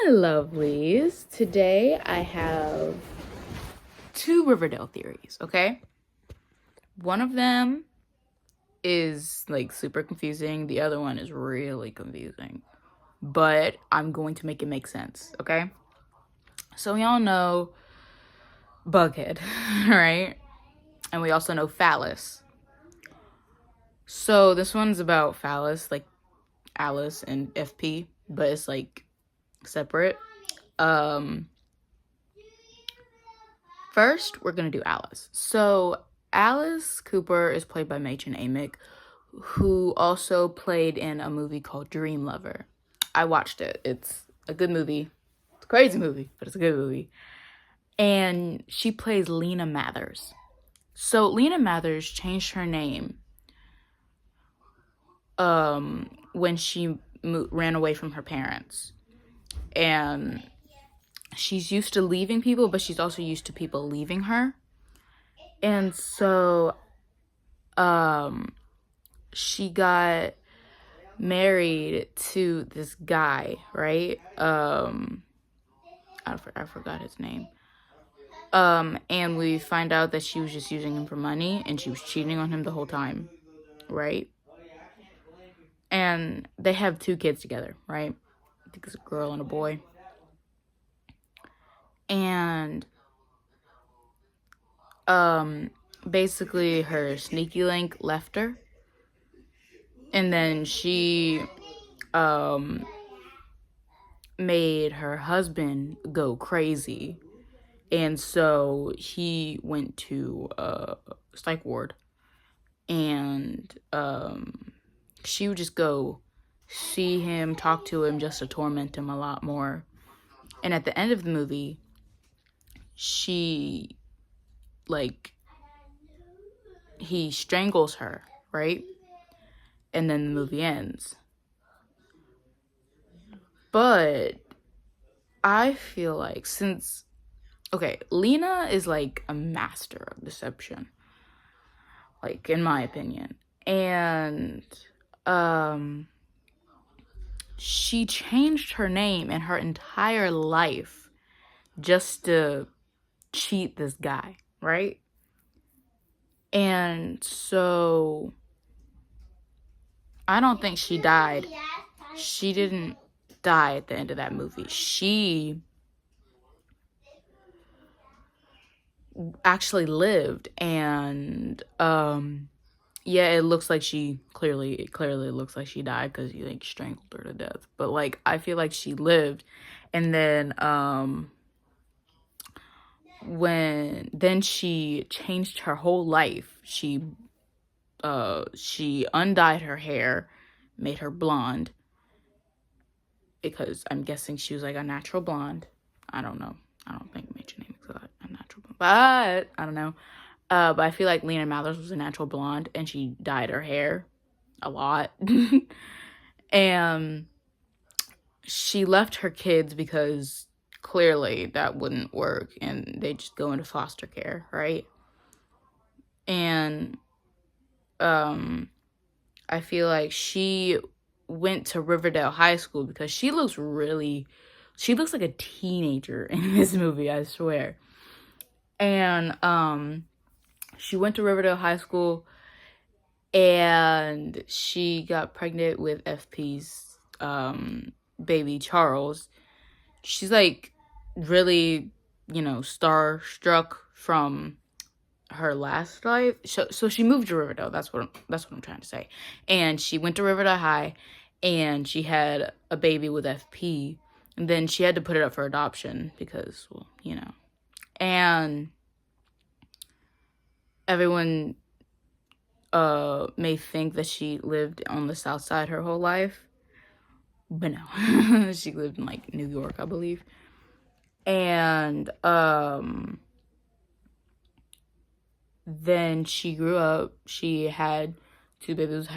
My lovelies, today I have two Riverdale theories, okay? One of them is like super confusing, the other one is really confusing, but I'm going to make it make sense, okay? So we all know Bughead, right? And we also know Phallus. So this one's about Phallus, like Alice and FP, but it's like separate. First, we're gonna do Alice. So Alice Cooper is played by Machen Amick, who also played in a movie called Dream Lover. I watched it. It's a good movie. It's a crazy movie, but it's a good movie. And she plays Lena Mathers. So Lena Mathers changed her name when she ran away from her parents. And she's used to leaving people, but she's also used to people leaving her. And so she got married to this guy, right? I forgot his name. And we find out that she was just using him for money and she was cheating on him the whole time, right? And they have 2 kids together, right? I think it's a girl and a boy. And basically her sneaky link left her. And then she made her husband go crazy. And so he went to a psych ward. And she would just go see him, talk to him, just to torment him a lot more. And at the end of the movie, he strangles her, right? And then the movie ends. But I feel like Lena is like a master of deception, like in my opinion. And she changed her name and her entire life just to cheat this guy, right? And so I don't think she died. She didn't die at the end of that movie. She actually lived, and yeah, it looks like she clearly looks like she died because he like strangled her to death. But like I feel like she lived, and then then she changed her whole life. She undyed her hair, made her blonde, because I'm guessing she was like a natural blonde. I don't know. I don't think Machen Amick was a natural blonde, but I don't know. But I feel like Lena Mathers was a natural blonde, and she dyed her hair a lot. And she left her kids because clearly that wouldn't work, and they just go into foster care, right? And I feel like she went to Riverdale High School because she looks like a teenager in this movie, I swear. And she went to Riverdale High School, and she got pregnant with FP's baby Charles. She's like really, starstruck from her last life. So she moved to Riverdale. That's what I'm trying to say. And she went to Riverdale High, and she had a baby with FP. And then she had to put it up for adoption because, well, And everyone may think that she lived on the South Side her whole life, but no. She lived in like New York, I believe. And then she grew up. She had 2 babies,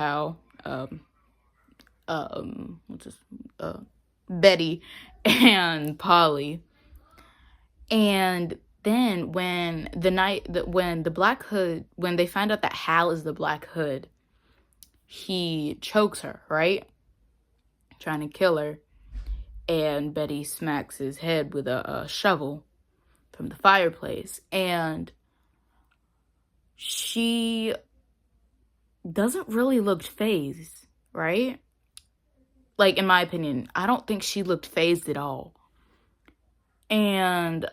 Betty and Polly. And then when they find out that Hal is the Black Hood, he chokes her, right? Trying to kill her. and Betty smacks his head with a shovel from the fireplace. And she doesn't really look phased, right? Like, in my opinion, I don't think she looked phased at all. And,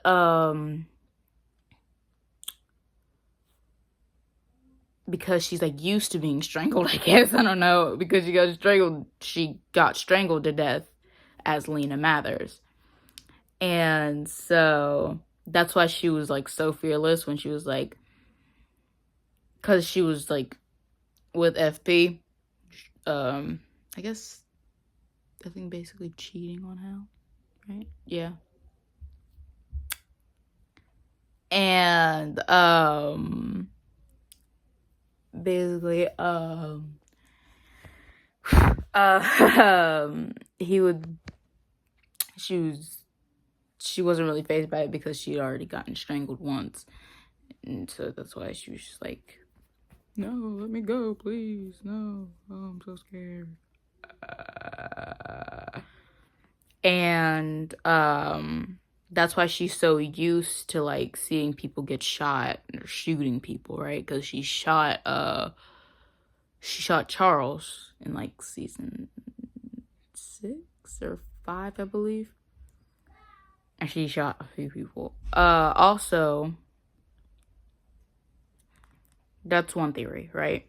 because she's, like, used to being strangled, I guess. I don't know. Because she got strangled to death as Lena Mathers. And so that's why she was, like, so fearless when she was, like, because she was, like, with FP. I guess, I think basically cheating on Hal, right? Yeah. And, basically, he would, she wasn't really fazed by it because she had already gotten strangled once. And so that's why she was just like, no, let me go, please. No. Oh, I'm so scared. And that's why she's so used to like seeing people get shot or shooting people, right? Because she shot Charles in like season 6 or 5, I believe. And she shot a few people. Also, that's one theory, right?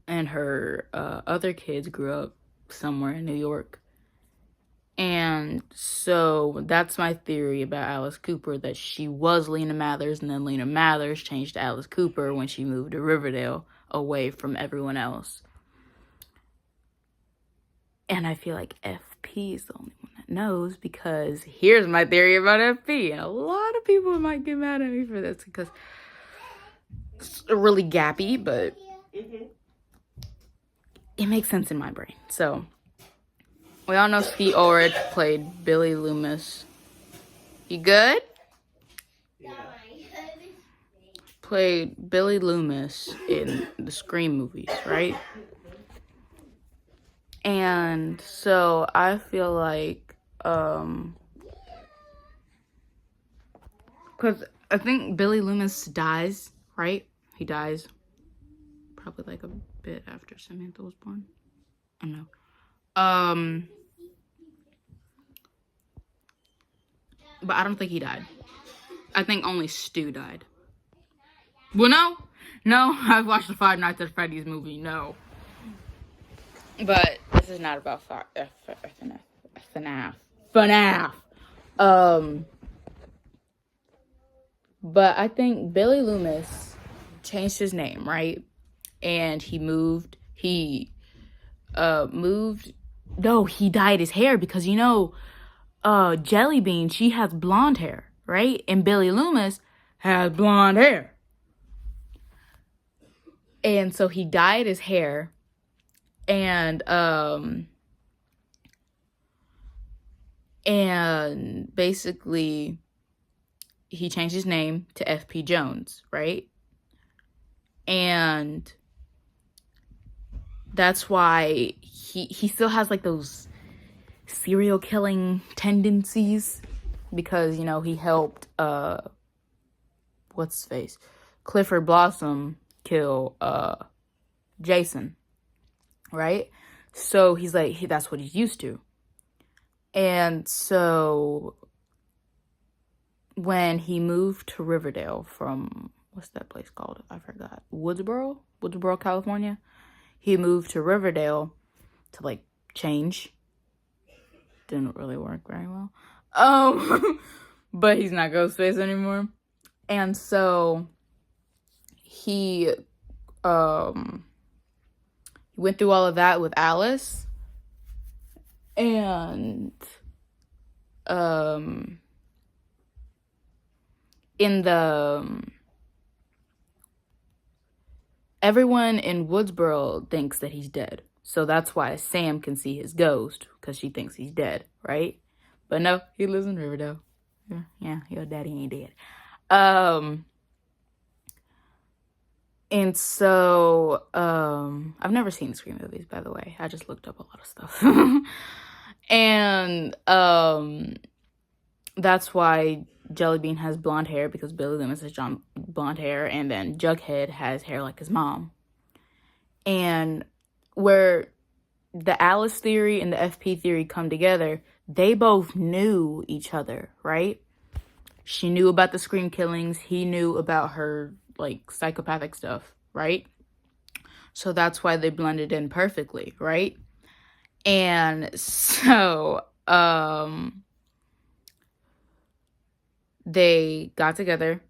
And her other kids grew up somewhere in New York. And so that's my theory about Alice Cooper, that she was Lena Mathers, and then Lena Mathers changed to Alice Cooper when she moved to Riverdale away from everyone else. And I feel like FP is the only one that knows, because here's my theory about FP. And a lot of people might get mad at me for this because it's really gappy, but it makes sense in my brain. So we all know Steve Ulrich played Billy Loomis. You good? Yeah. Played Billy Loomis in the Scream movies, right? And so I feel like, because I think Billy Loomis dies, right? He dies probably like a bit after Samantha was born. I don't know. But I don't think he died. I think only Stu died. Well, no, I've watched the Five Nights at Freddy's movie. No, but this is not about FNAF. But I think Billy Loomis changed his name, right? And he moved. No, he dyed his hair because Jelly Bean, she has blonde hair, right? And Billy Loomis has blonde hair. And so he dyed his hair, and basically he changed his name to FP Jones, right? And that's why he still has like those serial killing tendencies, because he helped what's his face, Clifford Blossom, kill Jason, right? So he's like, that's what he's used to. And so when he moved to Riverdale from, what's that place called? I forgot. Woodsboro, California. He moved to Riverdale to like change. Didn't really work very well. But he's not Ghostface anymore. And so he went through all of that with Alice. And everyone in Woodsboro thinks that he's dead. So that's why Sam can see his ghost, because she thinks he's dead, right? But no, he lives in Riverdale. Yeah, your daddy ain't dead. And so, I've never seen Scream movies, by the way. I just looked up a lot of stuff. And that's why Jellybean has blonde hair, because Billy Loomis has blonde hair, and then Jughead has hair like his mom. And where the Alice theory and the FP theory come together, they both knew each other, right? She knew about the Scream killings. He knew about her, like, psychopathic stuff, right? So that's why they blended in perfectly, right? And so, they got together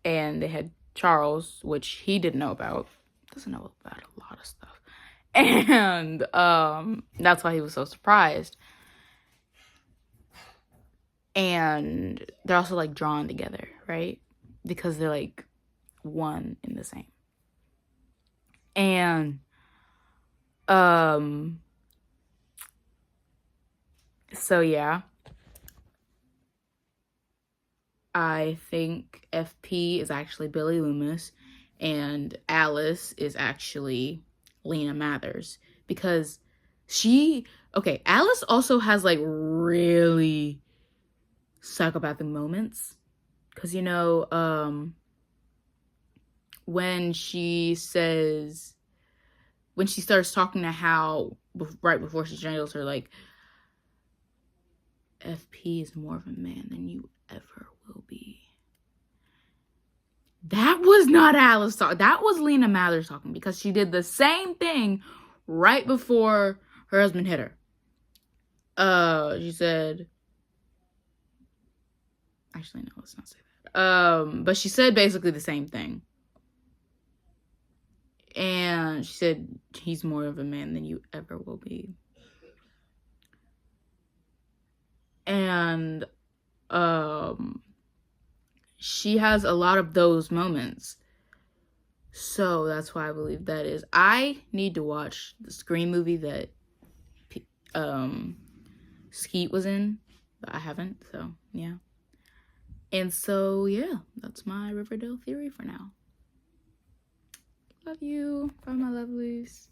and they had Charles, which he didn't know about. Doesn't know about a lot of stuff. And that's why he was so surprised. And they're also like drawn together, right? Because they're like one in the same. And so yeah, I think FP is actually Billy Loomis and Alice is actually Lena Mathers, because Alice also has like really psychopathic moments, because when she starts talking to Hal right before she strangles her, like, FP is more of a man than you ever will be. That was not Alice talking. That was Lena Mathers talking, because she did the same thing right before her husband hit her. She said, actually, no, let's not say that. But she said basically the same thing. And she said, he's more of a man than you ever will be. And she has a lot of those moments. So that's why I believe that is. I need to watch the Scream movie that Skeet was in, but I haven't, so yeah. And so yeah, that's my Riverdale theory for now. Love you. Bye, my lovelies.